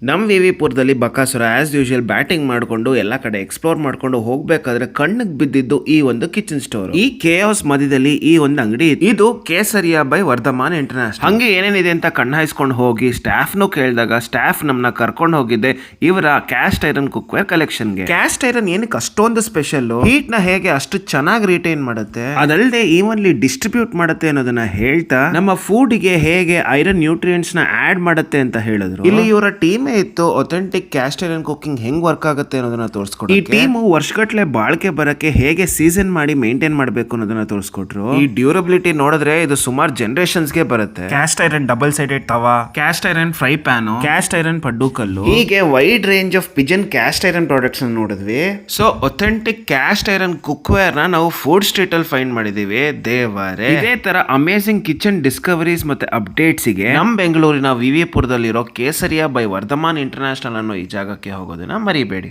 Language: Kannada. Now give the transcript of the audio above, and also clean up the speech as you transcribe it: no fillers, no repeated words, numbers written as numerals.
ನಮ್ಮ ವಿವಿಪುರದಲ್ಲಿ ಬಕಾಸುರ ಆಸ್ ಯೂಶುವಲ್ ಬ್ಯಾಟಿಂಗ್ ಮಾಡಿಕೊಂಡು ಎಲ್ಲ ಕಡೆ ಎಕ್ಸ್ಪ್ಲೋರ್ ಮಾಡ್ಕೊಂಡು ಹೋಗ್ಬೇಕಾದ್ರೆ ಕಣ್ಣಿಗೆ ಬಿದ್ದಿದ್ದು ಈ ಒಂದು ಕಿಚನ್ ಸ್ಟೋರ್. ಈ ಕೇಆಸ್ ಮಧ್ಯದಲ್ಲಿ ಈ ಒಂದು ಅಂಗಡಿ ಇದು ಕೇಸರಿಯಾ ಬೈ ವರ್ಧಮಾನ್ ಇಂಟರ್ನ್ಯಾಷನಲ್. ಹಂಗೆ ಏನೇನಿದೆ ಅಂತ ಕಣ್ಣು ಹಾಯಿಸ್ಕೊಂಡು ಹೋಗಿ ಸ್ಟಾಫ್ನು ಕೇಳಿದಾಗ ಸ್ಟಾಫ್ ನಮ್ನ ಕರ್ಕೊಂಡು ಹೋಗಿದ್ದೆ ಇವರ ಕ್ಯಾಸ್ಟ್ ಐರನ್ ಕುಕ್ವೇರ್ ಕಲೆಕ್ಷನ್ಗೆ. ಕ್ಯಾಸ್ಟ್ ಐರನ್ ಏನಕ್ಕೆ ಅಷ್ಟೊಂದು ಸ್ಪೆಷಲ್, ಹೀಟ್ ನ ಹೇಗೆ ಅಷ್ಟು ಚೆನ್ನಾಗಿ ರಿಟೈನ್ ಮಾಡುತ್ತೆ, ಅದಲ್ಲದೆ ಈವನ್ಲಿ ಡಿಸ್ಟ್ರಿಬ್ಯೂಟ್ ಮಾಡುತ್ತೆ ಅನ್ನೋದನ್ನ ಹೇಳ್ತಾ ನಮ್ಮ ಫುಡ್ ಗೆ ಹೇಗೆ ಐರನ್ ನ್ಯೂಟ್ರಿಯೆಂಟ್ಸ್ ನ ಆಡ್ ಮಾಡುತ್ತೆ ಅಂತ ಹೇಳಿದ್ರು. ಇಲ್ಲಿ ಇವರ ಟೀಮ್ ಇತ್ತು ಅಥೆಂಟಿಕ್ ಕ್ಯಾಸ್ಟ್ ಐರನ್ ಕುಕಿಂಗ್ ಹೆಂಗ್ ವರ್ಕ್ ಆಗುತ್ತೆ ಅನ್ನೋದನ್ನ ತೋರಿಸ್ಕೊಟ್ರು. ಈ ಟೀಮ್ ವರ್ಷಗಟ್ಲೆ ಬಾಳ್ಕೆ ಬರಕ್ಕೆ ಹೇಗೆ ಸೀಸನ್ ಮಾಡಿ ಮೇಂಟೈನ್ ಮಾಡಬೇಕು ಅನ್ನೋದನ್ನ ತೋರಿಸ್ಕೊಟ್ರು. ಈ ಡ್ಯೂರಬಿಲಿಟಿ ನೋಡಿದ್ರೆ ಇದು ಸುಮಾರು ಜನರೇಷನ್ಸ್ ಗೆ ಬರುತ್ತೆ. Cast iron double sided tawa, cast iron fry pan, cast iron ಪಡ್ಡು ಕಲ್ಲು, ಹೀಗೆ wide range of Pigeon cast iron products ನೋಡಿದ್ವಿ. So authentic cast iron cookware ನ ನಾವು ಫುಡ್ ಸ್ಟ್ರೀಟ್ ಅಲ್ಲಿ ಫೈಂಡ್ ಮಾಡಿದೀವಿ. ದೇವರೇ, ಇದೇ ತರ ಅಮೇಸಿಂಗ್ ಕಿಚನ್ ಡಿಸ್ಕವರೀಸ್ ಮತ್ತೆ ಅಪ್ಡೇಟ್ಸ್ ಗೆ ನಮ್ ಬೆಂಗಳೂರಿನ ವಿವಿಪುರದಲ್ಲಿರೋ ಕೇಸರಿಯಾ ಬೈ ವರ್ಧಮಾನ್ ಇಂಟರ್ನ್ಯಾಷನಲ್ ಅನ್ನೋ ಈ ಜಾಗಕ್ಕೆ ಹೋಗೋದನ್ನ ಮರಿಬೇಡಿ.